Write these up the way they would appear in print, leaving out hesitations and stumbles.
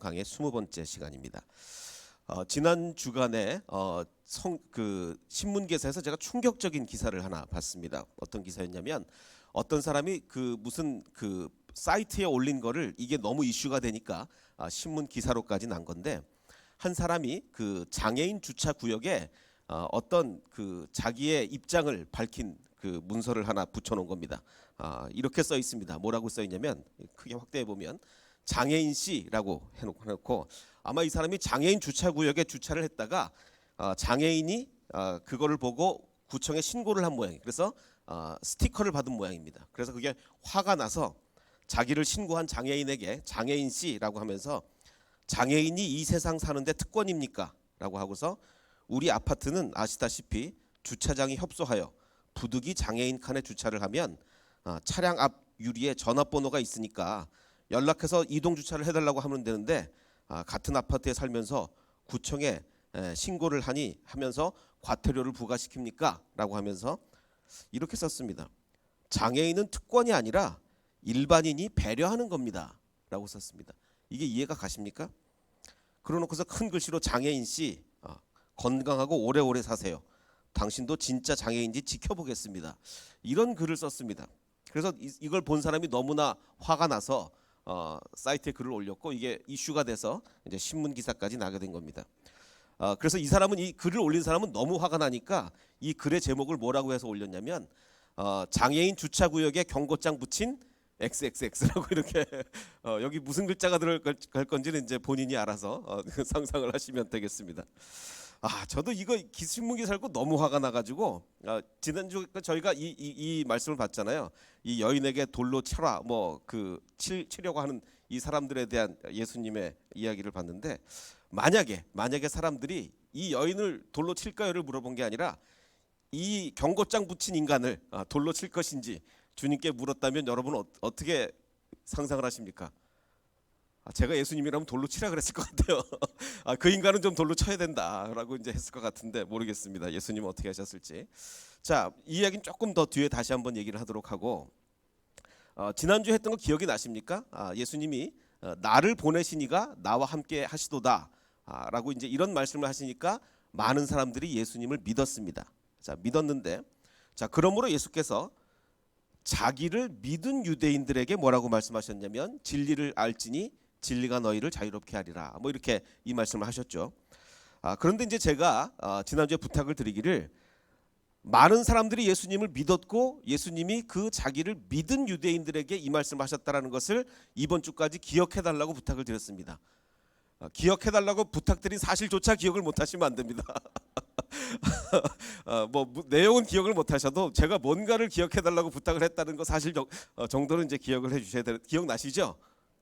강의 20번째 시간입니다. 지난 주간에 신문 기사에서 제가 충격적인 기사를 하나 봤습니다. 어떤 기사였냐면 어떤 사람이 무슨 사이트에 올린 거를 이게 너무 이슈가 되니까 신문 기사로까지 난 건데, 한 사람이 장애인 주차 구역에 어떤 자기의 입장을 밝힌 문서를 하나 붙여놓은 겁니다. 이렇게 써 있습니다. 뭐라고 써 있냐면, 크게 확대해 보면 장애인 씨라고 해놓고 아마 이 사람이 장애인 주차구역에 주차를 했다가 장애인이 그거를 보고 구청에 신고를 한 모양이에요. 그래서 스티커를 받은 모양입니다. 그래서 그게 화가 나서 자기를 신고한 장애인에게 장애인 씨라고 하면서 장애인이 이 세상 사는데 특권입니까? 라고 하고서 우리 아파트는 아시다시피 주차장이 협소하여 부득이 장애인 칸에 주차를 하면 차량 앞 유리에 전화번호가 있으니까 연락해서 이동 주차를 해달라고 하면 되는데 같은 아파트에 살면서 구청에 신고를 하면서 과태료를 부과시킵니까? 라고 하면서 이렇게 썼습니다. 장애인은 특권이 아니라 일반인이 배려하는 겁니다. 라고 썼습니다. 이게 이해가 가십니까? 그러놓고서 큰 글씨로 장애인 씨 건강하고 오래오래 사세요. 당신도 진짜 장애인지 지켜보겠습니다. 이런 글을 썼습니다. 그래서 이걸 본 사람이 너무나 화가 나서 사이트에 글을 올렸고, 이게 이슈가 돼서 이제 신문 기사까지 나게 된 겁니다. 그래서 이 글을 올린 사람은 너무 화가 나니까 이 글의 제목을 뭐라고 해서 올렸냐면 장애인 주차구역에 경고장 붙인 XXX라고 이렇게 여기 무슨 글자가 들어갈 건지는 이제 본인이 알아서 상상을 하시면 되겠습니다. 저도 이거 신문 기사 읽고 너무 화가 나가지고 지난주 저희가 이 말씀을 받잖아요. 이 여인에게 돌로 쳐라 치려고 하는 이 사람들에 대한 예수님의 이야기를 봤는데, 만약에 사람들이 이 여인을 돌로 칠까요를 물어본 게 아니라 이 경고장 붙인 인간을 돌로 칠 것인지 주님께 물었다면 여러분 어떻게 상상을 하십니까? 제가 예수님이라면 돌로 치라 그랬을 것 같아요. 그 인간은 좀 돌로 쳐야 된다라고 이제 했을 것 같은데 모르겠습니다. 예수님은 어떻게 하셨을지. 자, 이 이야기는 조금 더 뒤에 다시 한번 얘기를 하도록 하고, 지난주에 했던 거 기억이 나십니까? 예수님이 나를 보내시니가 나와 함께 하시도다 라고 이제 이런 말씀을 하시니까 많은 사람들이 예수님을 믿었습니다. 자, 믿었는데, 그러므로 예수께서 자기를 믿은 유대인들에게 뭐라고 말씀하셨냐면, 진리를 알지니 진리가 너희를 자유롭게 하리라, 이렇게 이 말씀을 하셨죠. 그런데 이제 제가 지난주에 부탁을 드리기를, 많은 사람들이 예수님을 믿었고 예수님이 자기를 믿은 유대인들에게 이 말씀을 하셨다라는 것을 이번 주까지 기억해 달라고 부탁을 드렸습니다. 기억해 달라고 부탁드린 사실조차 기억을 못 하시면 안 됩니다. 내용은 기억을 못 하셔도 제가 뭔가를 기억해 달라고 부탁을 했다는 거 사실 정도는 이제 기억을 해 주셔야 돼요. 기억나시죠?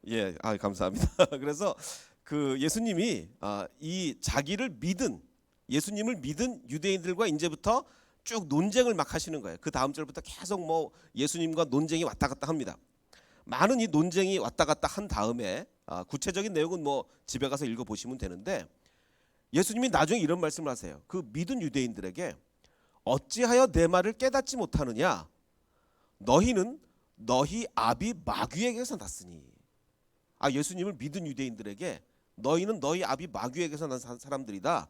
예, 감사합니다. 그래서 예수님이 이 예수님을 믿은 유대인들과 이제부터 쭉 논쟁을 막 하시는 거예요. 그 다음 절부터 계속 예수님과 논쟁이 왔다 갔다 합니다. 많은 이 논쟁이 왔다 갔다 한 다음에 구체적인 내용은 집에 가서 읽어 보시면 되는데, 예수님이 나중에 이런 말씀을 하세요. 믿은 유대인들에게 어찌하여 내 말을 깨닫지 못하느냐? 너희는 너희 아비 마귀에게서 났으니. 예수님을 믿은 유대인들에게 너희는 너희 아비 마귀에게서 난 사람들이다.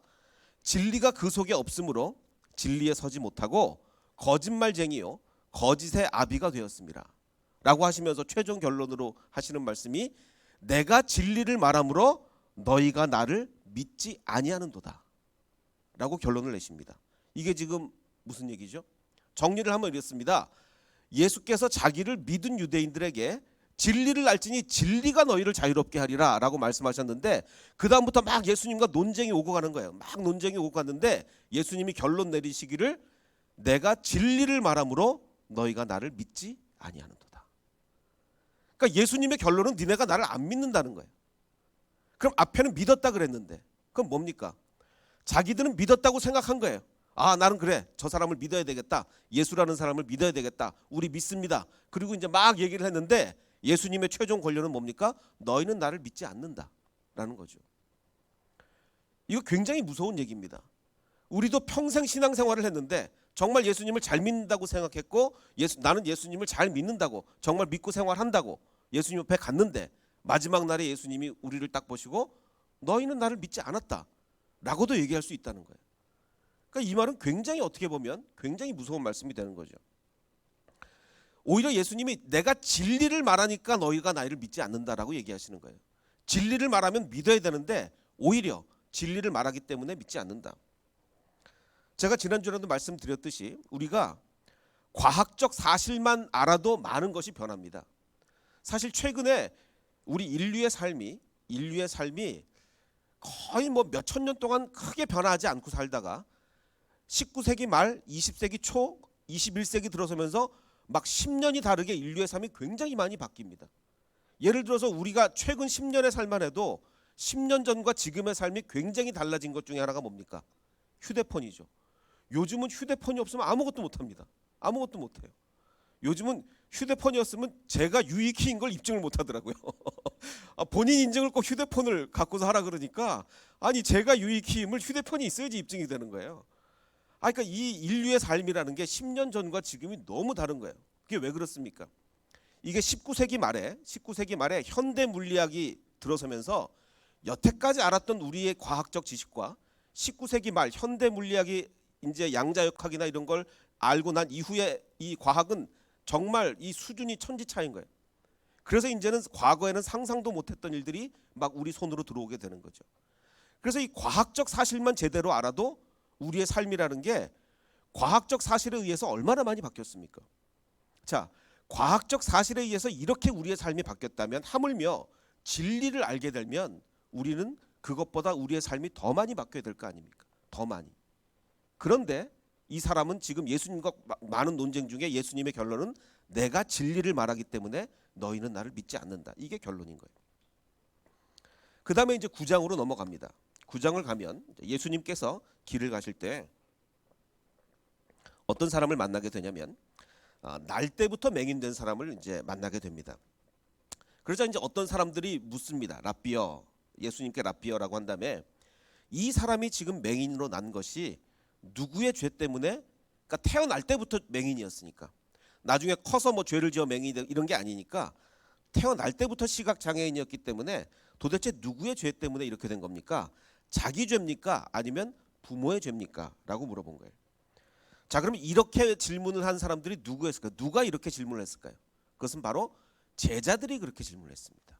진리가 그 속에 없으므로 진리에 서지 못하고 거짓말쟁이요 거짓의 아비가 되었습니다. 라고 하시면서 최종 결론으로 하시는 말씀이, 내가 진리를 말하므로 너희가 나를 믿지 아니하는도다 라고 결론을 내십니다. 이게 지금 무슨 얘기죠? 정리를 하면 이렇습니다. 예수께서 자기를 믿은 유대인들에게 진리를 알지니 진리가 너희를 자유롭게 하리라 라고 말씀하셨는데, 그 다음부터 막 예수님과 논쟁이 오고 가는 거예요. 막 논쟁이 오고 갔는데 예수님이 결론 내리시기를, 내가 진리를 말하므로 너희가 나를 믿지 아니하는도다. 그러니까 예수님의 결론은 니네가 나를 안 믿는다는 거예요. 그럼 앞에는 믿었다 그랬는데 그럼 뭡니까? 자기들은 믿었다고 생각한 거예요. 나는 그래, 저 사람을 믿어야 되겠다, 예수라는 사람을 믿어야 되겠다, 우리 믿습니다. 그리고 이제 막 얘기를 했는데 예수님의 최종 권료는 뭡니까? 너희는 나를 믿지 않는다라는 거죠. 이거 굉장히 무서운 얘기입니다. 우리도 평생 신앙생활을 했는데 정말 예수님을 잘 믿는다고 생각했고, 나는 예수님을 잘 믿는다고 정말 믿고 생활한다고 예수님 옆에 갔는데 마지막 날에 예수님이 우리를 딱 보시고 너희는 나를 믿지 않았다 라고도 얘기할 수 있다는 거예요. 그러니까 이 말은 굉장히 어떻게 보면 굉장히 무서운 말씀이 되는 거죠. 오히려 예수님이 내가 진리를 말하니까 너희가 나를 믿지 않는다라고 얘기하시는 거예요. 진리를 말하면 믿어야 되는데 오히려 진리를 말하기 때문에 믿지 않는다. 제가 지난주에도 말씀드렸듯이 우리가 과학적 사실만 알아도 많은 것이 변합니다. 사실 최근에 우리 인류의 삶이 거의 뭐 몇천 년 동안 크게 변하지 않고 살다가 19세기 말 20세기 초 21세기 들어서면서 막 10년이 다르게 인류의 삶이 굉장히 많이 바뀝니다. 예를 들어서 우리가 최근 10년의 삶만 해도 10년 전과 지금의 삶이 굉장히 달라진 것 중에 하나가 뭡니까? 휴대폰이죠. 요즘은 휴대폰이 없으면 아무것도 못합니다. 아무것도 못해요. 요즘은 휴대폰이었으면 제가 유이키인 걸 입증을 못하더라고요. 본인 인증을 꼭 휴대폰을 갖고서 하라 그러니까 아니 제가 유이키임을 휴대폰이 있어야지 입증이 되는 거예요. 그러니까 이 인류의 삶이라는 게 10년 전과 지금이 너무 다른 거예요. 그게 왜 그렇습니까? 이게 19세기 말에 현대 물리학이 들어서면서 여태까지 알았던 우리의 과학적 지식과 19세기 말 현대 물리학이 이제 양자역학이나 이런 걸 알고 난 이후에 이 과학은 정말 이 수준이 천지 차이인 거예요. 그래서 이제는 과거에는 상상도 못했던 일들이 막 우리 손으로 들어오게 되는 거죠. 그래서 이 과학적 사실만 제대로 알아도 우리의 삶이라는 게 과학적 사실에 의해서 얼마나 많이 바뀌었습니까? 자, 과학적 사실에 의해서 이렇게 우리의 삶이 바뀌었다면 하물며 진리를 알게 되면 우리는 그것보다 우리의 삶이 더 많이 바뀌어야 될 거 아닙니까? 더 많이. 그런데 이 사람은 지금 예수님과 많은 논쟁 중에 예수님의 결론은 내가 진리를 말하기 때문에 너희는 나를 믿지 않는다. 이게 결론인 거예요. 그 다음에 이제 9장으로 넘어갑니다. 9장을 가면 예수님께서 길을 가실 때 어떤 사람을 만나게 되냐면 날 때부터 맹인된 사람을 이제 만나게 됩니다. 그러자 이제 어떤 사람들이 묻습니다. 라비어, 예수님께 라비어라고 한 다음에 이 사람이 지금 맹인으로 난 것이 누구의 죄 때문에? 그러니까 태어날 때부터 맹인이었으니까 나중에 커서 뭐 죄를 지어 맹인이 이런 게 아니니까 태어날 때부터 시각 장애인이었기 때문에 도대체 누구의 죄 때문에 이렇게 된 겁니까? 자기 죄입니까? 아니면 부모의 죄입니까? 라고 물어본 거예요. 자, 그러면 이렇게 질문을 한 사람들이 누구였을까요? 누가 이렇게 질문을 했을까요? 그것은 바로 제자들이 그렇게 질문을 했습니다.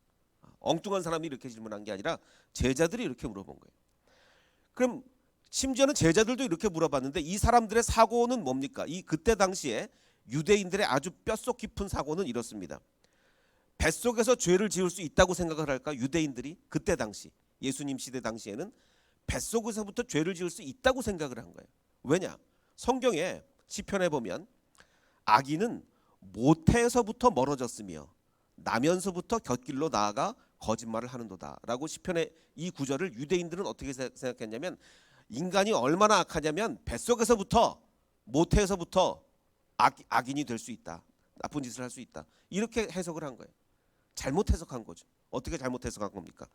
엉뚱한 사람이 이렇게 질문한 게 아니라 제자들이 이렇게 물어본 거예요. 그럼 심지어는 제자들도 이렇게 물어봤는데 이 사람들의 사고는 뭡니까? 이 그때 당시에 유대인들의 아주 뼛속 깊은 사고는 이렇습니다. 뱃속에서 죄를 지을 수 있다고 생각을 할까? 유대인들이 그때 당시 예수님 시대 당시에는 뱃속에서부터 죄를 지을 수 있다고 생각을 한 거예요. 왜냐? 성경에 시편에 보면 악인은 모태에서부터 멀어졌으며 나면서부터 곁길로 나아가 거짓말을 하는도다라고 시편의 이 구절을 유대인들은 어떻게 생각했냐면 인간이 얼마나 악하냐면 뱃속에서부터 모태에서부터 악인이 될 수 있다. 나쁜 짓을 할 수 있다. 이렇게 해석을 한 거예요. 잘못 해석한 거죠. 어떻게 잘못 해석한 겁니까?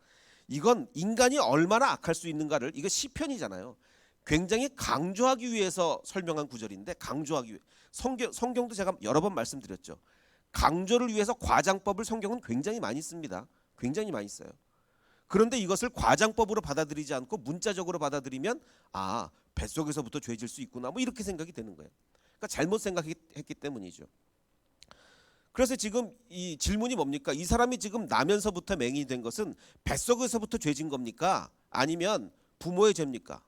이건 인간이 얼마나 악할 수 있는가를 이거 시편이잖아요. 굉장히 강조하기 위해서 설명한 구절인데 강조하기 위해 성경도 제가 여러 번 말씀드렸죠. 강조를 위해서 과장법을 성경은 굉장히 많이 씁니다. 굉장히 많이 써요. 그런데 이것을 과장법으로 받아들이지 않고 문자적으로 받아들이면 뱃속에서부터 죄질 수 있구나 뭐 이렇게 생각이 되는 거예요. 그러니까 잘못 생각했기 때문이죠. 그래서 지금 이 질문이 뭡니까? 이 사람이 지금 나면서부터 맹인이 된 것은 뱃속에서부터 죄진 겁니까? 아니면 부모의 죄입니까?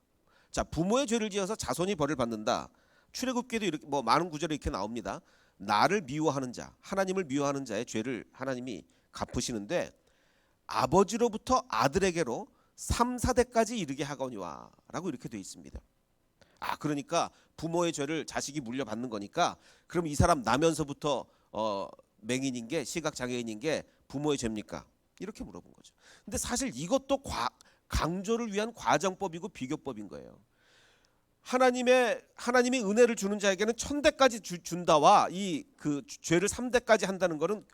자, 부모의 죄를 지어서 자손이 벌을 받는다. 출애굽기에도 이렇게 뭐 많은 구절이 이렇게 나옵니다. 나를 미워하는 자, 하나님을 미워하는 자의 죄를 하나님이 갚으시는데 아버지로부터 아들에게로 3, 4대까지 이르게 하거니와 라고 이렇게 되어 있습니다. 그러니까 부모의 죄를 자식이 물려받는 거니까 그럼 이 사람 나면서부터 맹인인 게 시각장애인인 게 부모의 죄입니까? 이렇게 물어본 거죠. 근데 사실 이것도 강조를 위한 과정법이고 비교법인 거예요. 하나님이 은혜를 주는 자에게는 1000대까지 준다와 이 그 죄를 3대까지 한다는 것은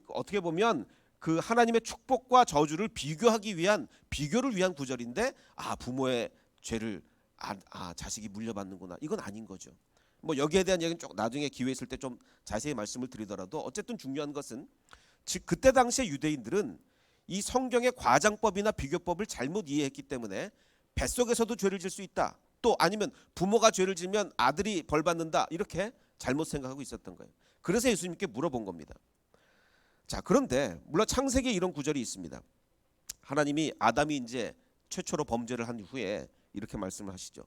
어떻게 보면 그 하나님의 축복과 저주를 비교를 위한 구절인데 부모의 죄를 자식이 물려받는구나 이건 아닌 거죠. 뭐 여기에 대한 얘기는 좀 나중에 기회 있을 때 좀 자세히 말씀을 드리더라도 어쨌든 중요한 것은 즉 그때 당시의 유대인들은 이 성경의 과장법이나 비교법을 잘못 이해했기 때문에 뱃속에서도 죄를 질 수 있다. 또 아니면 부모가 죄를 지면 아들이 벌 받는다. 이렇게 잘못 생각하고 있었던 거예요. 그래서 예수님께 물어본 겁니다. 자, 그런데 물론 창세기에 이런 구절이 있습니다. 하나님이 아담이 이제 최초로 범죄를 한 후에 이렇게 말씀을 하시죠.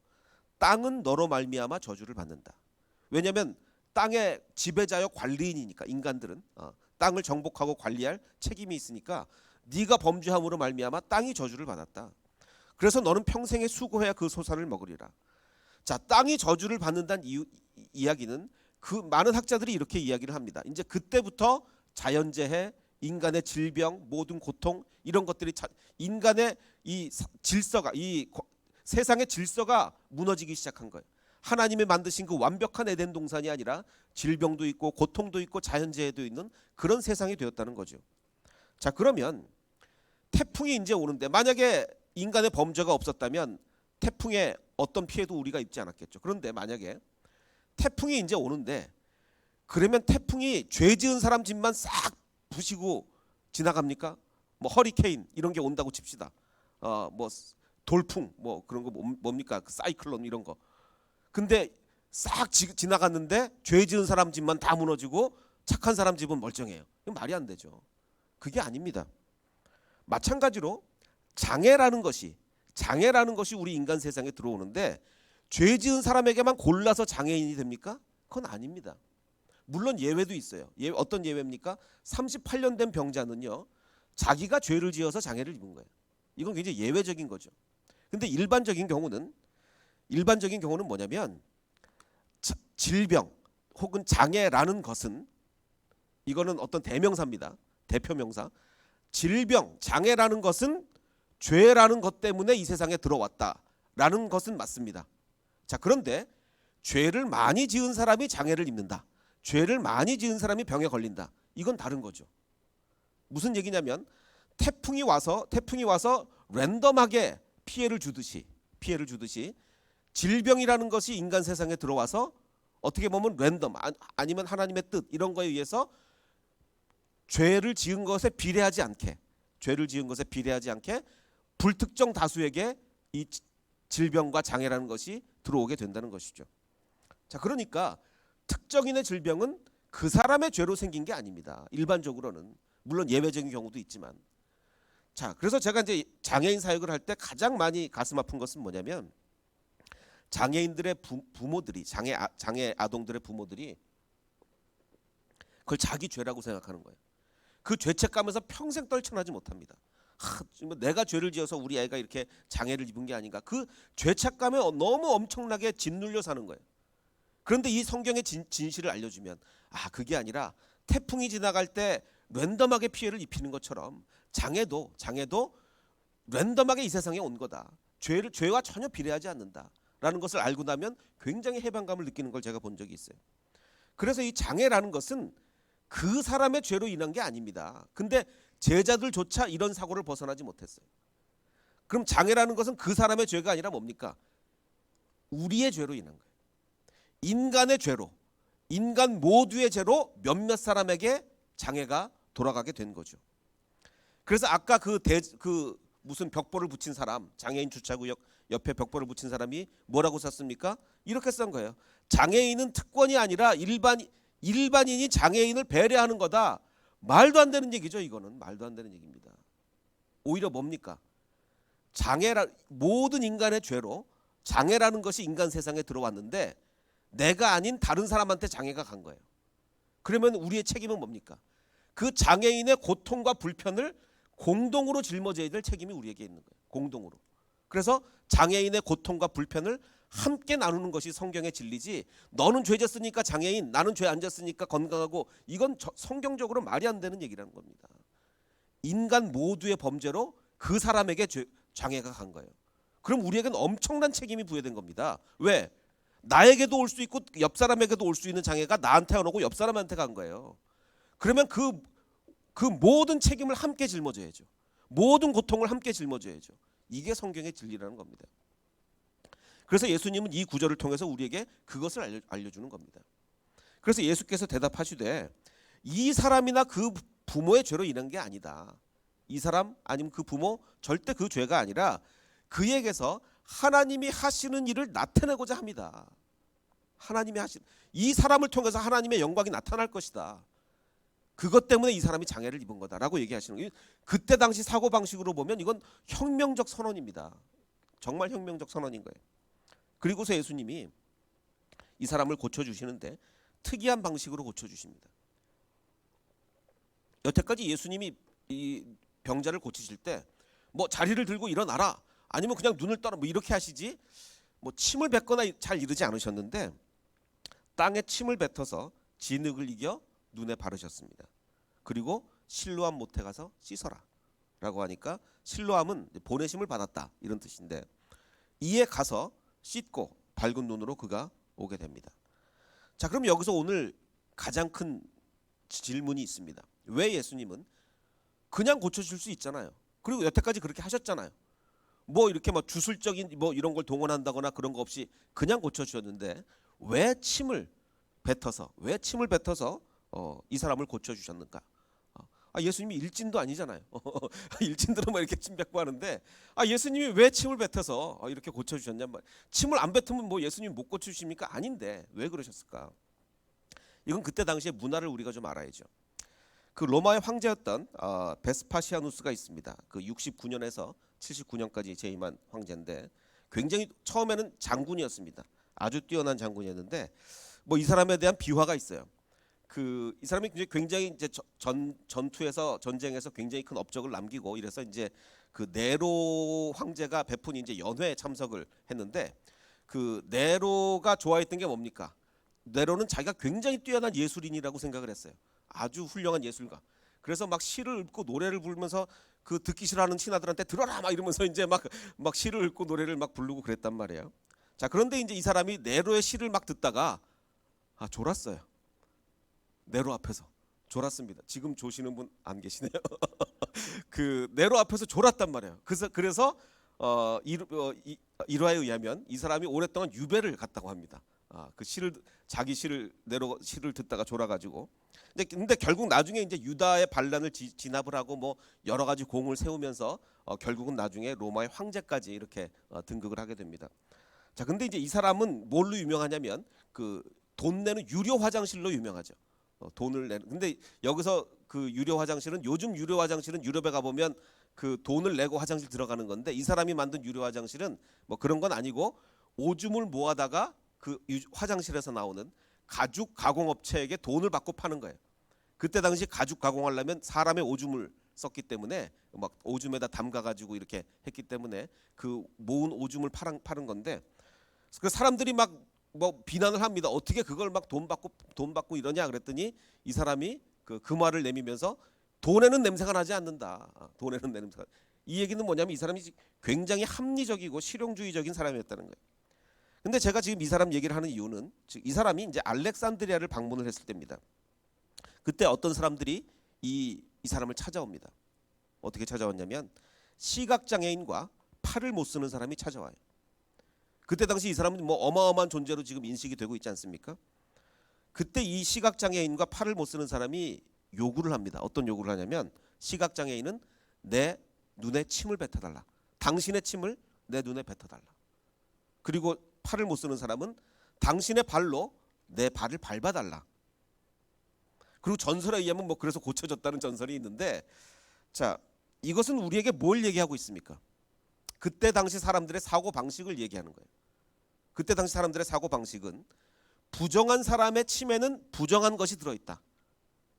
땅은 너로 말미암아 저주를 받는다. 왜냐하면 땅의 지배자여 관리인이니까 인간들은 땅을 정복하고 관리할 책임이 있으니까 네가 범죄함으로 말미암아 땅이 저주를 받았다. 그래서 너는 평생에 수고해야 그 소산을 먹으리라. 자, 땅이 저주를 받는다는 이야기는 그 많은 학자들이 이렇게 이야기를 합니다. 이제 그때부터 자연재해, 인간의 질병, 모든 고통 이런 것들이 인간의 이 질서가 이 세상의 질서가 무너지기 시작한 거예요. 하나님이 만드신 그 완벽한 에덴 동산이 아니라 질병도 있고 고통도 있고 자연재해도 있는 그런 세상이 되었다는 거죠. 자, 그러면 태풍이 이제 오는데 만약에 인간의 범죄가 없었다면 태풍에 어떤 피해도 우리가 입지 않았겠죠. 그런데 만약에 태풍이 이제 오는데 그러면 태풍이 죄 지은 사람 집만 싹 부시고 지나갑니까? 뭐 허리케인 이런 게 온다고 칩시다. 뭐 돌풍 뭐 그런 거 뭡니까? 그 사이클론 이런 거. 근데 싹 지나갔는데 죄 지은 사람 집만 다 무너지고 착한 사람 집은 멀쩡해요. 이건 말이 안 되죠. 그게 아닙니다. 마찬가지로 장애라는 것이 우리 인간 세상에 들어오는데 죄 지은 사람에게만 골라서 장애인이 됩니까? 그건 아닙니다. 물론 예외도 있어요. 어떤 예외입니까? 38년 된 병자는요. 자기가 죄를 지어서 장애를 입은 거예요. 이건 굉장히 예외적인 거죠. 근데 일반적인 경우는 뭐냐면 질병 혹은 장애라는 것은 이거는 어떤 대명사입니다. 대표명사. 질병, 장애라는 것은 죄라는 것 때문에 이 세상에 들어왔다라는 것은 맞습니다. 자, 그런데 죄를 많이 지은 사람이 장애를 입는다. 죄를 많이 지은 사람이 병에 걸린다. 이건 다른 거죠. 무슨 얘기냐면 태풍이 와서 랜덤하게 피해를 주듯이 질병이라는 것이 인간 세상에 들어와서 어떻게 보면 랜덤 아니면 하나님의 뜻 이런 거에 의해서 죄를 지은 것에 비례하지 않게 불특정 다수에게 이 질병과 장애라는 것이 들어오게 된다는 것이죠. 자, 그러니까 특정인의 질병은 그 사람의 죄로 생긴 게 아닙니다. 일반적으로는 물론 예외적인 경우도 있지만. 자, 그래서 제가 이제 장애인 사역을 할 때 가장 많이 가슴 아픈 것은 뭐냐면 장애인들의 부모들이 장애 아동들의 부모들이 그걸 자기 죄라고 생각하는 거예요. 그 죄책감에서 평생 떨쳐나지 못합니다. 내가 죄를 지어서 우리 아이가 이렇게 장애를 입은 게 아닌가. 그 죄책감에 너무 엄청나게 짓눌려 사는 거예요. 그런데 이 성경의 진실을 알려주면 그게 아니라 태풍이 지나갈 때 랜덤하게 피해를 입히는 것처럼 장애도 랜덤하게 이 세상에 온 거다. 죄와 전혀 비례하지 않는다라는 것을 알고 나면 굉장히 해방감을 느끼는 걸 제가 본 적이 있어요. 그래서 이 장애라는 것은 그 사람의 죄로 인한 게 아닙니다. 근데 제자들조차 이런 사고를 벗어나지 못했어요. 그럼 장애라는 것은 그 사람의 죄가 아니라 뭡니까? 우리의 죄로 인한 거예요. 인간의 죄로, 인간 모두의 죄로 몇몇 사람에게 장애가 돌아가게 된 거죠. 그래서 아까 무슨 벽보를 붙인 사람, 장애인 주차구역 옆에 벽보를 붙인 사람이 뭐라고 썼습니까? 이렇게 쓴 거예요. 장애인은 특권이 아니라 일반인이 장애인을 배려하는 거다. 말도 안 되는 얘기죠. 이거는 말도 안 되는 얘기입니다. 오히려 뭡니까? 모든 인간의 죄로 장애라는 것이 인간 세상에 들어왔는데 내가 아닌 다른 사람한테 장애가 간 거예요. 그러면 우리의 책임은 뭡니까? 그 장애인의 고통과 불편을 공동으로 짊어져야 될 책임이 우리에게 있는 거예요. 공동으로. 그래서 장애인의 고통과 불편을 함께 나누는 것이 성경의 진리지, 너는 죄 졌으니까 장애인, 나는 죄 안 졌으니까 건강하고, 이건 성경적으로 말이 안 되는 얘기라는 겁니다. 인간 모두의 범죄로 그 사람에게 장애가 간 거예요. 그럼 우리에게는 엄청난 책임이 부여된 겁니다. 왜? 나에게도 올 수 있고 옆 사람에게도 올 수 있는 장애가 나한테 안 오고 옆 사람한테 간 거예요. 그러면 그 모든 책임을 함께 짊어져야죠. 모든 고통을 함께 짊어져야죠. 이게 성경의 진리라는 겁니다. 그래서 예수님은 이 구절을 통해서 우리에게 그것을 알려주는 겁니다. 그래서 예수께서 대답하시되 이 사람이나 그 부모의 죄로 인한 게 아니다. 이 사람 아니면 그 부모 절대 그 죄가 아니라 그에게서 하나님이 하시는 일을 나타내고자 합니다. 하나님이 하신 이 사람을 통해서 하나님의 영광이 나타날 것이다. 그것 때문에 이 사람이 장애를 입은 거다라고 얘기하시는 거예요. 그때 당시 사고 방식으로 보면 이건 혁명적 선언입니다. 정말 혁명적 선언인 거예요. 그리고서 예수님이 이 사람을 고쳐주시는데 특이한 방식으로 고쳐주십니다. 여태까지 예수님이 이 병자를 고치실 때 뭐 자리를 들고 일어나라 아니면 그냥 눈을 떠라 뭐 이렇게 하시지 뭐 침을 뱉거나 잘 이러지 않으셨는데 땅에 침을 뱉어서 진흙을 이겨 눈에 바르셨습니다. 그리고 실로암 못에 가서 씻어라 라고 하니까 실로암은 보내심을 받았다 이런 뜻인데 이에 가서 씻고 밝은 눈으로 그가 오게 됩니다. 자, 그럼 여기서 오늘 가장 큰 질문이 있습니다. 왜 예수님은 그냥 고쳐줄 수 있잖아요. 그리고 여태까지 그렇게 하셨잖아요. 뭐 이렇게 뭐 주술적인 뭐 이런 걸 동원한다거나 그런 거 없이 그냥 고쳐주셨는데 왜 침을 뱉어서 이 사람을 고쳐주셨는가? 예수님이 일진도 아니잖아요. 일진들은 뭐 이렇게 침 뱉고 하는데 예수님이 왜 침을 뱉어서 이렇게 고쳐주셨냔 말이에요. 침을 안 뱉으면 뭐 예수님 못 고쳐주십니까? 아닌데 왜 그러셨을까? 이건 그때 당시의 문화를 우리가 좀 알아야죠. 그 로마의 황제였던 베스파시아누스가 있습니다. 그 69년에서 79년까지 재임한 황제인데 굉장히 처음에는 장군이었습니다. 아주 뛰어난 장군이었는데 뭐 이 사람에 대한 비화가 있어요. 그 이 사람이 굉장히 이제 전투에서 전쟁에서 굉장히 큰 업적을 남기고 이래서 이제 그 네로 황제가 베푼 이제 연회에 참석을 했는데 그 네로가 좋아했던 게 뭡니까? 네로는 자기가 굉장히 뛰어난 예술인이라고 생각을 했어요. 아주 훌륭한 예술가. 그래서 막 시를 읊고 노래를 부르면서 그 듣기 싫어하는 신하들한테 들어라 막 이러면서 이제 막 시를 읊고 노래를 막 부르고 그랬단 말이에요. 자, 그런데 이제 이 사람이 네로의 시를 막 듣다가 졸았어요. 네로 앞에서 졸았습니다. 지금 조시는 분 안 계시네요. 그 네로 앞에서 졸았단 말이에요. 그래서 일화에 의하면 이 사람이 오랫동안 유배를 갔다고 합니다. 그 자기 네로 시를 듣다가 졸아가지고. 근데 결국 나중에 이제 유다의 반란을 진압을 하고 뭐 여러 가지 공을 세우면서 결국은 나중에 로마의 황제까지 이렇게 등극을 하게 됩니다. 자, 근데 이제 이 사람은 뭘로 유명하냐면 그 돈 내는 유료 화장실로 유명하죠. 돈을 내는. 근데 여기서 그 유료 화장실은 요즘 유료 화장실은 유럽에 가 보면 그 돈을 내고 화장실 들어가는 건데 이 사람이 만든 유료 화장실은 뭐 그런 건 아니고 오줌을 모아다가 그 화장실에서 나오는 가죽 가공업체에게 돈을 받고 파는 거예요. 그때 당시 가죽 가공하려면 사람의 오줌을 썼기 때문에 막 오줌에다 담가가지고 이렇게 했기 때문에 그 모은 오줌을 파는 건데 그 사람들이 막 뭐 비난을 합니다. 어떻게 그걸 막 돈 받고 이러냐 그랬더니 이 사람이 그 말을 내미면서 돈에는 냄새가 나지 않는다. 돈에는 냄새가. 이 얘기는 뭐냐면 이 사람이 굉장히 합리적이고 실용주의적인 사람이었다는 거예요. 근데 제가 지금 이 사람 얘기를 하는 이유는 즉 이 사람이 이제 알렉산드리아를 방문을 했을 때입니다. 그때 어떤 사람들이 이 사람을 찾아옵니다. 어떻게 찾아왔냐면 시각장애인과 팔을 못 쓰는 사람이 찾아와요. 그때 당시 이 사람은 뭐 어마어마한 존재로 지금 인식이 되고 있지 않습니까? 그때 이 시각장애인과 팔을 못 쓰는 사람이 요구를 합니다. 어떤 요구를 하냐면 시각장애인은 내 눈에 침을 뱉어달라. 당신의 침을 내 눈에 뱉어달라. 그리고 팔을 못 쓰는 사람은 당신의 발로 내 발을 밟아달라. 그리고 전설에 의하면 뭐 그래서 고쳐졌다는 전설이 있는데 자, 이것은 우리에게 뭘 얘기하고 있습니까? 그때 당시 사람들의 사고 방식을 얘기하는 거예요. 그때 당시 사람들의 사고 방식은 부정한 사람의 침에는 부정한 것이 들어있다.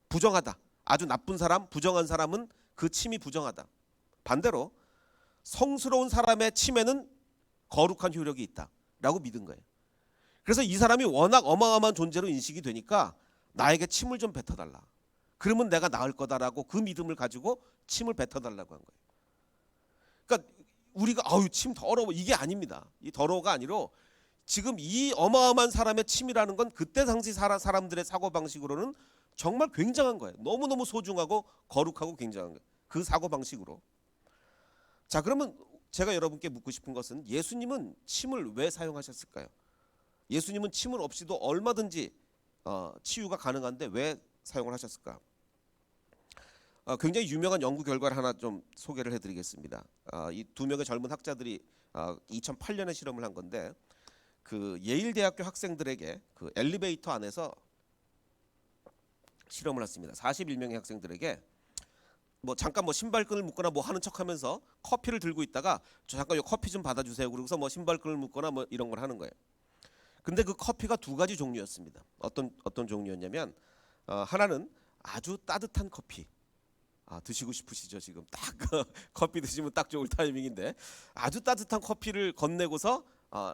부정하다. 아주 나쁜 사람, 부정한 사람은 그 침이 부정하다. 반대로 성스러운 사람의 침에는 거룩한 효력이 있다라고 믿은 거예요. 그래서 이 사람이 워낙 어마어마한 존재로 인식이 되니까 나에게 침을 좀 뱉어달라. 그러면 내가 나을 거다라고 그 믿음을 가지고 침을 뱉어달라고 한 거예요. 그러니까 우리가 침 더러워 이게 아닙니다. 이 더러워가 아니라 지금 이 어마어마한 사람의 침이라는 건 그때 당시 사람들의 사고방식으로는 정말 굉장한 거예요. 너무너무 소중하고 거룩하고 굉장한 거예요. 그 사고방식으로. 자, 그러면 제가 여러분께 묻고 싶은 것은 예수님은 침을 왜 사용하셨을까요? 예수님은 침을 없이도 얼마든지 치유가 가능한데 왜 사용을 하셨을까? 굉장히 유명한 연구 결과를 하나 좀 소개를 해드리겠습니다. 이 두 명의 젊은 학자들이 2008년에 실험을 한 건데 그 예일 대학교 학생들에게 그 엘리베이터 안에서 실험을 했습니다. 41명의 학생들에게 뭐 잠깐 뭐 신발끈을 묶거나 뭐 하는 척하면서 커피를 들고 있다가 저 잠깐 요 커피 좀 받아주세요. 그러고서 뭐 신발끈을 묶거나 뭐 이런 걸 하는 거예요. 근데 그 커피가 두 가지 종류였습니다. 어떤 종류였냐면 하나는 아주 따뜻한 커피. 드시고 싶으시죠 지금 딱 커피 드시면 딱 좋을 타이밍인데 아주 따뜻한 커피를 건네고서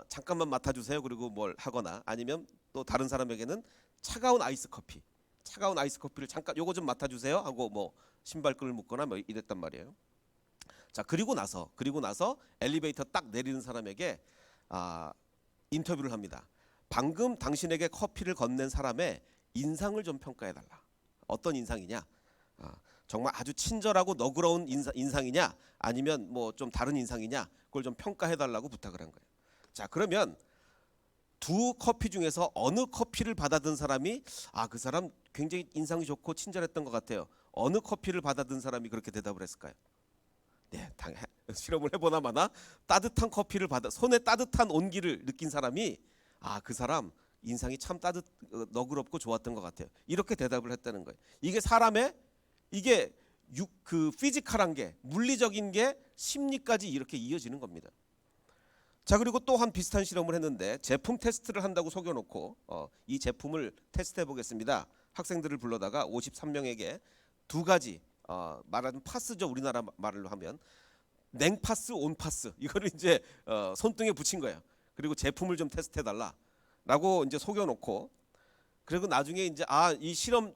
잠깐만 맡아주세요. 그리고 뭘 하거나 아니면 또 다른 사람에게는 차가운 아이스 커피를 잠깐 요거 좀 맡아주세요 하고 뭐 신발끈을 묶거나 뭐 이랬단 말이에요. 자 그리고 나서 엘리베이터 딱 내리는 사람에게 인터뷰를 합니다. 방금 당신에게 커피를 건넨 사람의 인상을 좀 평가해 달라. 어떤 인상이냐? 정말 아주 친절하고 너그러운 인상이냐? 아니면 뭐 좀 다른 인상이냐? 그걸 좀 평가해 달라고 부탁을 한 거예요. 자 그러면 두 커피 중에서 어느 커피를 받아든 사람이 그 사람 굉장히 인상이 좋고 친절했던 것 같아요. 어느 커피를 받아든 사람이 그렇게 대답을 했을까요? 네, 실험을 해보나 마나 따뜻한 커피를 받아 손에 따뜻한 온기를 느낀 사람이 그 사람 인상이 참 너그럽고 좋았던 것 같아요. 이렇게 대답을 했다는 거예요. 이게 사람의 이게 그 피지컬한 게 물리적인 게 심리까지 이렇게 이어지는 겁니다. 자 그리고 또 한 비슷한 실험을 했는데 제품 테스트를 한다고 속여놓고 이 제품을 테스트해 보겠습니다. 학생들을 불러다가 53명에게 두 가지 말하자면 파스죠. 우리나라 말로 하면 냉파스, 온파스 이거를 이제 손등에 붙인 거예요. 그리고 제품을 좀 테스트해 달라라고 이제 속여놓고 그리고 나중에 이제 이 실험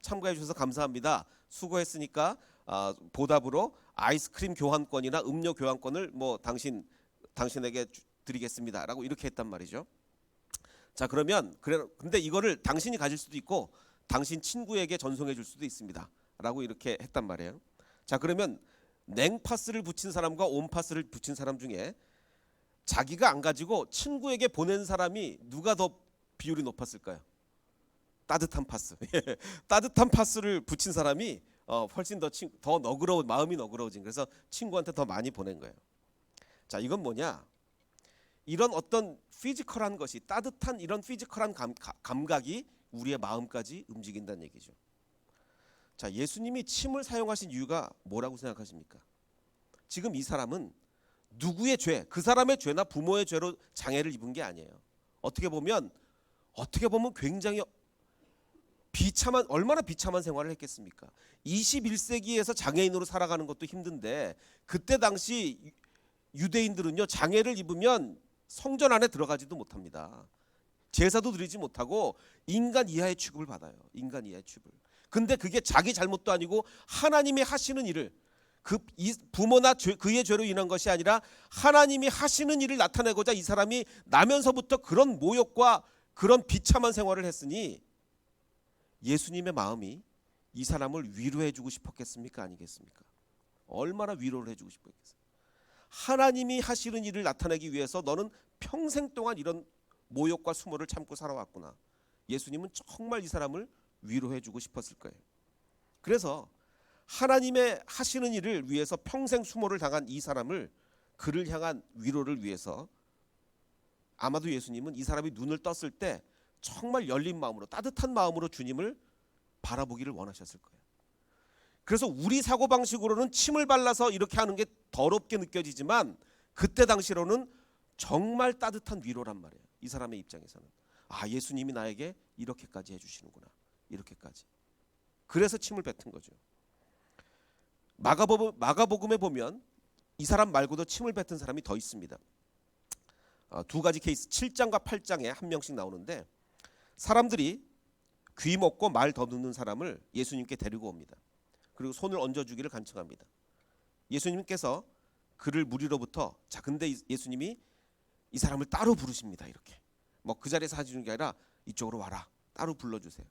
참가해 주셔서 감사합니다. 수고했으니까 보답으로 아이스크림 교환권이나 음료 교환권을 뭐 당신에게 드리겠습니다라고 이렇게 했단 말이죠. 자 그러면 근데 이거를 당신이 가질 수도 있고 당신 친구에게 전송해 줄 수도 있습니다라고 이렇게 했단 말이에요. 자 그러면 냉파스를 붙인 사람과 온파스를 붙인 사람 중에 자기가 안 가지고 친구에게 보낸 사람이 누가 더 비율이 높았을까요? 따뜻한 파스. 따뜻한 파스를 붙인 사람이 훨씬 더 마음이 너그러워진. 그래서 친구한테 더 많이 보낸 거예요. 자, 이건 뭐냐? 이런 어떤 피지컬한 것이 따뜻한 이런 피지컬한 감각이 우리의 마음까지 움직인다는 얘기죠. 자, 예수님이 침을 사용하신 이유가 뭐라고 생각하십니까? 지금 이 사람은 누구의 죄, 그 사람의 죄나 부모의 죄로 장애를 입은 게 아니에요. 어떻게 보면 굉장히 얼마나 비참한 생활을 했겠습니까? 21세기에서 장애인으로 살아가는 것도 힘든데 그때 당시 유대인들은요 장애를 입으면 성전 안에 들어가지도 못합니다. 제사도 드리지 못하고 인간 이하의 취급을 받아요. 인간 이하의 취급을. 근데 그게 자기 잘못도 아니고 하나님이 하시는 일을 부모나 그의 죄로 인한 것이 아니라 하나님이 하시는 일을 나타내고자 이 사람이 나면서부터 그런 모욕과 그런 비참한 생활을 했으니 예수님의 마음이 이 사람을 위로해 주고 싶었겠습니까? 아니겠습니까? 얼마나 위로를 해주고 싶었겠어요. 하나님이 하시는 일을 나타내기 위해서 너는 평생 동안 이런 모욕과 수모를 참고 살아왔구나. 예수님은 정말 이 사람을 위로해 주고 싶었을 거예요. 그래서 하나님의 하시는 일을 위해서 평생 수모를 당한 이 사람을 그를 향한 위로를 위해서 아마도 예수님은 이 사람이 눈을 떴을 때 정말 열린 마음으로 따뜻한 마음으로 주님을 바라보기를 원하셨을 거예요. 그래서 우리 사고방식으로는 침을 발라서 이렇게 하는 게 더럽게 느껴지지만 그때 당시로는 정말 따뜻한 위로란 말이에요. 이 사람의 입장에서는 예수님이 나에게 이렇게까지 해주시는구나. 이렇게까지. 그래서 침을 뱉은 거죠. 마가복음에 보면 이 사람 말고도 침을 뱉은 사람이 더 있습니다. 두 가지 케이스 7장과 8장에 한 명씩 나오는데 사람들이 귀 먹고 말 더듬는 사람을 예수님께 데리고 옵니다. 그리고 손을 얹어주기를 간청합니다. 예수님께서 그를 무리로부터 근데 예수님이 이 사람을 따로 부르십니다. 이렇게 뭐 그 자리에서 하시는 게 아니라 이쪽으로 와라. 따로 불러주세요.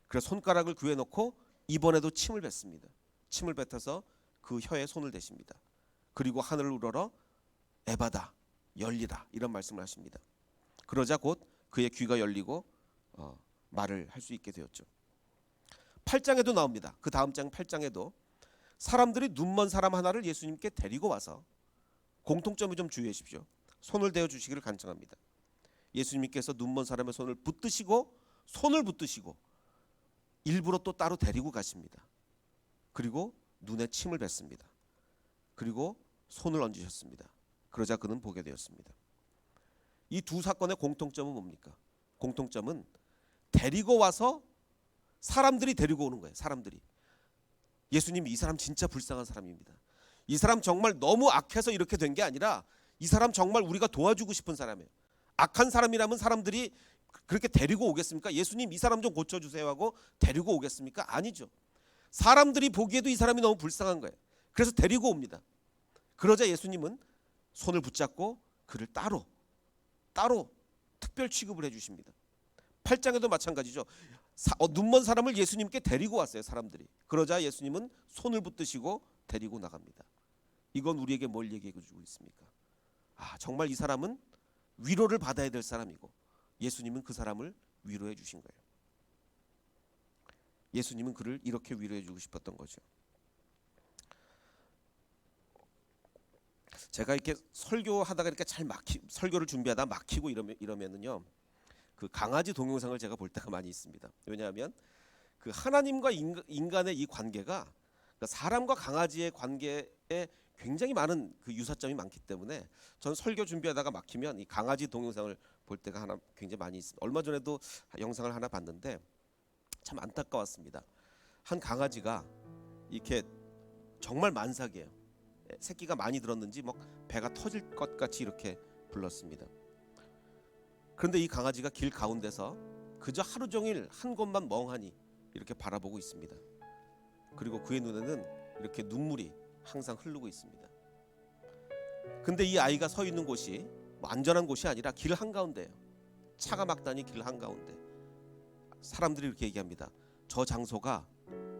그래서 손가락을 귀에 넣고 이번에도 침을 뱉습니다. 침을 뱉어서 그 혀에 손을 대십니다. 그리고 하늘을 우러러 에바다 열리라 이런 말씀을 하십니다. 그러자 곧 그의 귀가 열리고 말을 할 수 있게 되었죠. 8장에도 나옵니다. 그 다음 장 8장에도 사람들이 눈먼 사람 하나를 예수님께 데리고 와서, 공통점을 좀 주의해 주십시오. 손을 대어 주시기를 간청합니다. 예수님께서 눈먼 사람의 손을 붙드시고 일부러 또 따로 데리고 가십니다. 그리고 눈에 침을 뱉습니다. 그리고 손을 얹으셨습니다. 그러자 그는 보게 되었습니다. 이 두 사건의 공통점은 뭡니까? 공통점은 데리고 와서 사람들이 데리고 오는 거예요. 사람들이. 예수님이 이 사람 진짜 불쌍한 사람입니다. 이 사람 정말 너무 악해서 이렇게 된 게 아니라 이 사람 정말 우리가 도와주고 싶은 사람이에요. 악한 사람이라면 사람들이 그렇게 데리고 오겠습니까? 예수님 이 사람 좀 고쳐주세요 하고 데리고 오겠습니까? 아니죠. 사람들이 보기에도 이 사람이 너무 불쌍한 거예요. 그래서 데리고 옵니다. 그러자 예수님은 손을 붙잡고 그를 따로 특별 취급을 해주십니다. 8장에도 마찬가지죠. 눈먼 사람을 예수님께 데리고 왔어요. 사람들이. 그러자 예수님은 손을 붙드시고 데리고 나갑니다. 이건 우리에게 뭘 얘기해 주고 있습니까? 정말 이 사람은 위로를 받아야 될 사람이고 예수님은 그 사람을 위로해 주신 거예요. 예수님은 그를 이렇게 위로해 주고 싶었던 거죠. 제가 이렇게 설교하다가 이렇게 설교를 준비하다 막히고 이러면은요, 그 강아지 동영상을 제가 볼 때가 많이 있습니다. 왜냐하면 그 하나님과 인간의 이 관계가, 그러니까 사람과 강아지의 관계에 굉장히 많은 그 유사점이 많기 때문에 전 설교 준비하다가 막히면 이 강아지 동영상을 볼 때가 하나 굉장히 많이 있습니다. 얼마 전에도 영상을 하나 봤는데 참 안타까웠습니다. 한 강아지가 이렇게 정말 만삭이에요. 새끼가 많이 들었는지 막 배가 터질 것 같이 이렇게 불렀습니다. 그런데 이 강아지가 길 가운데서 그저 하루 종일 한 곳만 멍하니 이렇게 바라보고 있습니다. 그리고 그의 눈에는 이렇게 눈물이 항상 흐르고 있습니다. 근데 이 아이가 서 있는 곳이 뭐 안전한 곳이 아니라 길 한가운데예요. 차가 막 다니 길 한가운데. 사람들이 이렇게 얘기합니다. 저 장소가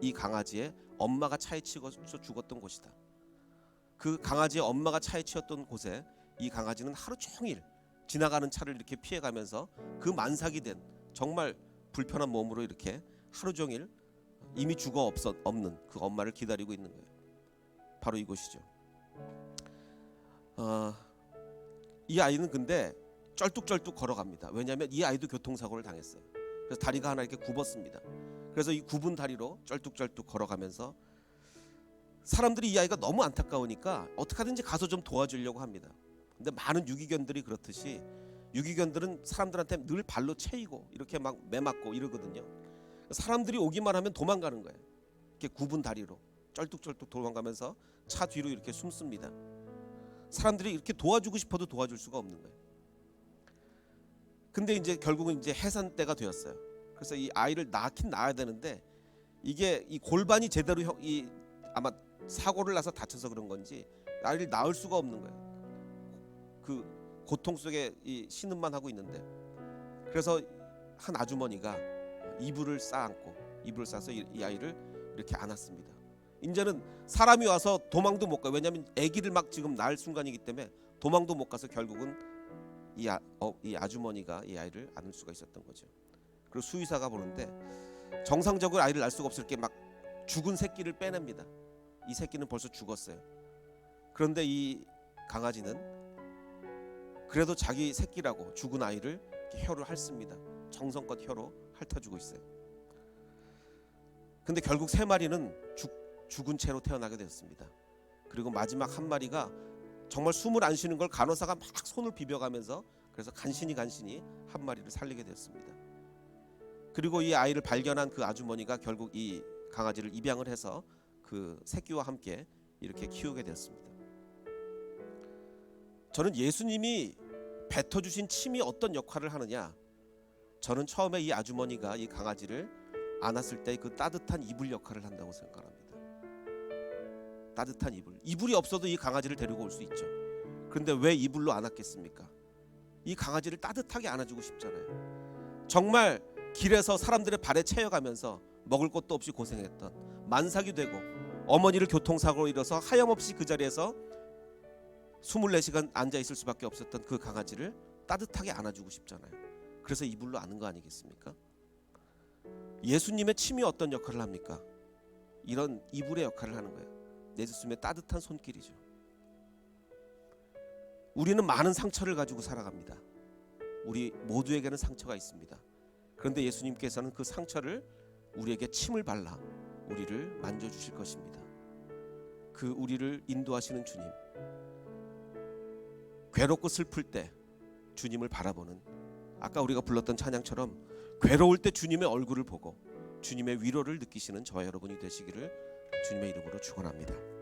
이 강아지의 엄마가 차에 치여서 죽었던 곳이다. 그 강아지의 엄마가 차에 치였던 곳에 이 강아지는 하루 종일 지나가는 차를 이렇게 피해가면서 그 만삭이 된 정말 불편한 몸으로 이렇게 하루 종일 이미 죽어 없는 그 엄마를 기다리고 있는 거예요. 바로 이곳이죠. 이 아이는 근데 쩔뚝쩔뚝 걸어갑니다. 왜냐하면 이 아이도 교통사고를 당했어요. 그래서 다리가 하나 이렇게 굽었습니다. 그래서 이 굽은 다리로 쩔뚝쩔뚝 걸어가면서 사람들이 이 아이가 너무 안타까우니까 어떻게 하든지 가서 좀 도와주려고 합니다. 근데 많은 유기견들이 그렇듯이 유기견들은 사람들한테 늘 발로 채이고 이렇게 막 매맞고 이러거든요. 사람들이 오기만 하면 도망가는 거예요. 이렇게 굽은 다리로 쩔뚝쩔뚝 도망가면서 차 뒤로 이렇게 숨습니다. 사람들이 이렇게 도와주고 싶어도 도와줄 수가 없는 거예요. 근데 이제 결국은 이제 해산 때가 되었어요. 그래서 이 아이를 낳긴 낳아야 되는데 이게 이 골반이 제대로 아마 사고를 나서 다쳐서 그런 건지 아이를 낳을 수가 없는 거예요. 그 고통 속에 이 신음만 하고 있는데, 그래서 한 아주머니가 이불을 싸서 이 아이를 이렇게 안았습니다. 이제는 사람이 와서 도망도 못 가요. 왜냐하면 아기를 막 지금 낳을 순간이기 때문에 도망도 못 가서 결국은 이 아주머니가 이 아이를 안을 수가 있었던 거죠. 그리고 수의사가 보는데 정상적으로 아이를 낳을 수가 없을 게 막 죽은 새끼를 빼냅니다. 이 새끼는 벌써 죽었어요. 그런데 이 강아지는 그래도 자기 새끼라고 죽은 아이를 혀로 핥습니다. 정성껏 혀로 핥아주고 있어요. 근데 결국 세 마리는 죽은 채로 태어나게 됐습니다. 그리고 마지막 한 마리가 정말 숨을 안 쉬는 걸 간호사가 막 손을 비벼가면서 그래서 간신히 한 마리를 살리게 됐습니다. 그리고 이 아이를 발견한 그 아주머니가 결국 이 강아지를 입양을 해서 그 새끼와 함께 이렇게 키우게 됐습니다. 저는 예수님이 뱉어주신 침이 어떤 역할을 하느냐, 저는 처음에 이 아주머니가 이 강아지를 안았을 때 그 따뜻한 이불 역할을 한다고 생각합니다. 따뜻한 이불이 없어도 이 강아지를 데리고 올 수 있죠. 그런데 왜 이불로 안았겠습니까? 이 강아지를 따뜻하게 안아주고 싶잖아요. 정말 길에서 사람들의 발에 채여가면서 먹을 것도 없이 고생했던, 만삭이 되고 어머니를 교통사고로 잃어서 하염없이 그 자리에서 24시간 앉아있을 수밖에 없었던 그 강아지를 따뜻하게 안아주고 싶잖아요. 그래서 이불로 안은 거 아니겠습니까? 예수님의 침이 어떤 역할을 합니까? 이런 이불의 역할을 하는 거예요. 예수님의 따뜻한 손길이죠. 우리는 많은 상처를 가지고 살아갑니다. 우리 모두에게는 상처가 있습니다. 그런데 예수님께서는 그 상처를 우리에게 침을 발라 우리를 만져주실 것입니다. 그 우리를 인도하시는 주님, 괴롭고 슬플 때 주님을 바라보는, 아까 우리가 불렀던 찬양처럼 괴로울 때 주님의 얼굴을 보고 주님의 위로를 느끼시는 저와 여러분이 되시기를 주님의 이름으로 축원합니다.